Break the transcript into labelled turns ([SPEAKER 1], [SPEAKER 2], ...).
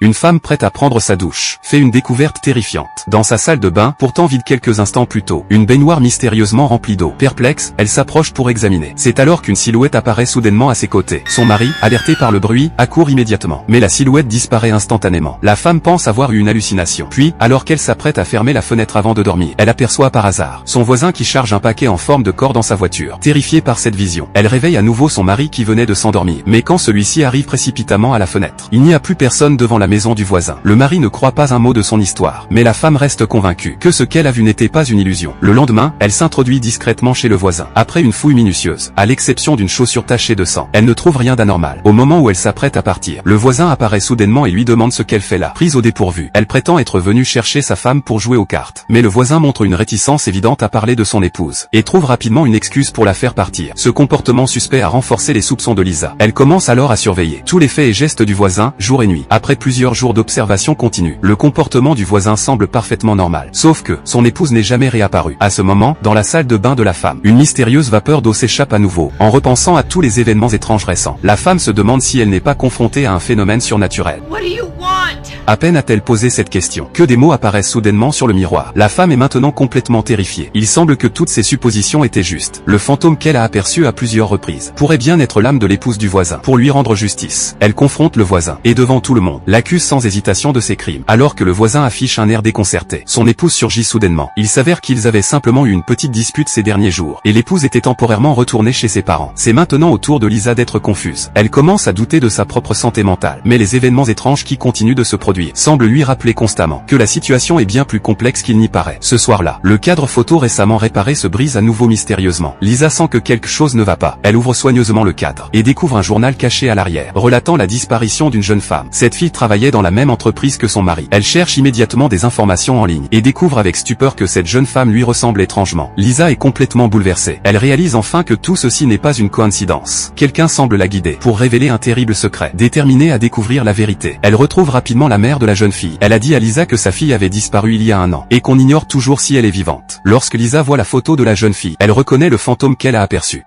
[SPEAKER 1] Une femme prête à prendre sa douche fait une découverte terrifiante. Dans sa salle de bain, pourtant vide quelques instants plus tôt, une baignoire mystérieusement remplie d'eau. Perplexe, elle s'approche pour examiner. C'est alors qu'une silhouette apparaît soudainement à ses côtés. Son mari, alerté par le bruit, accourt immédiatement. Mais la silhouette disparaît instantanément. La femme pense avoir eu une hallucination. Puis, alors qu'elle s'apprête à fermer la fenêtre avant de dormir, elle aperçoit par hasard son voisin qui charge un paquet en forme de corps dans sa voiture. Terrifiée par cette vision, elle réveille à nouveau son mari qui venait de s'endormir. Mais quand celui-ci arrive précipitamment à la fenêtre, il n'y a plus personne devant la maison du voisin. Le mari ne croit pas un mot de son histoire, mais la femme reste convaincue que ce qu'elle a vu n'était pas une illusion. Le lendemain, elle s'introduit discrètement chez le voisin. Après une fouille minutieuse, à l'exception d'une chaussure tachée de sang, elle ne trouve rien d'anormal. Au moment où elle s'apprête à partir, le voisin apparaît soudainement et lui demande ce qu'elle fait là. Prise au dépourvu, elle prétend être venue chercher sa femme pour jouer aux cartes. Mais le voisin montre une réticence évidente à parler de son épouse, et trouve rapidement une excuse pour la faire partir. Ce comportement suspect a renforcé les soupçons de Lisa. Elle commence alors à surveiller tous les faits et gestes du voisin, jour et nuit. Après plusieurs jours d'observation continue, le comportement du voisin semble parfaitement normal. Sauf que, son épouse n'est jamais réapparue. À ce moment, dans la salle de bain de la femme, une mystérieuse vapeur d'eau s'échappe à nouveau. En repensant à tous les événements étranges récents, la femme se demande si elle n'est pas confrontée à un phénomène surnaturel. À peine a-t-elle posé cette question, que des mots apparaissent soudainement sur le miroir. La femme est maintenant complètement terrifiée. Il semble que toutes ses suppositions étaient justes. Le fantôme qu'elle a aperçu à plusieurs reprises pourrait bien être l'âme de l'épouse du voisin. Pour lui rendre justice, elle confronte le voisin, et devant tout le monde, l'accuse sans hésitation de ses crimes. Alors que le voisin affiche un air déconcerté, son épouse surgit soudainement. Il s'avère qu'ils avaient simplement eu une petite dispute ces derniers jours, et l'épouse était temporairement retournée chez ses parents. C'est maintenant au tour de Lisa d'être confuse. Elle commence à douter de sa propre santé mentale, mais les événements étranges qui continuent de se produire semblent lui rappeler constamment que la situation est bien plus complexe qu'il n'y paraît. Ce soir-là, le cadre photo récemment réparé se brise à nouveau mystérieusement. Lisa sent que quelque chose ne va pas. Elle ouvre soigneusement le cadre et découvre un journal caché à l'arrière, relatant la disparition d'une jeune femme. Cette fille travaillait dans la même entreprise que son mari. Elle cherche immédiatement des informations en ligne et découvre avec stupeur que cette jeune femme lui ressemble étrangement. Lisa est complètement bouleversée. Elle réalise enfin que tout ceci n'est pas une coïncidence. Quelqu'un semble la guider pour révéler un terrible secret. Déterminée à découvrir la vérité, elle retrouve rapidement la mère de la jeune fille. Elle a dit à Lisa que sa fille avait disparu il y a 1 an, et qu'on ignore toujours si elle est vivante. Lorsque Lisa voit la photo de la jeune fille, elle reconnaît le fantôme qu'elle a aperçu.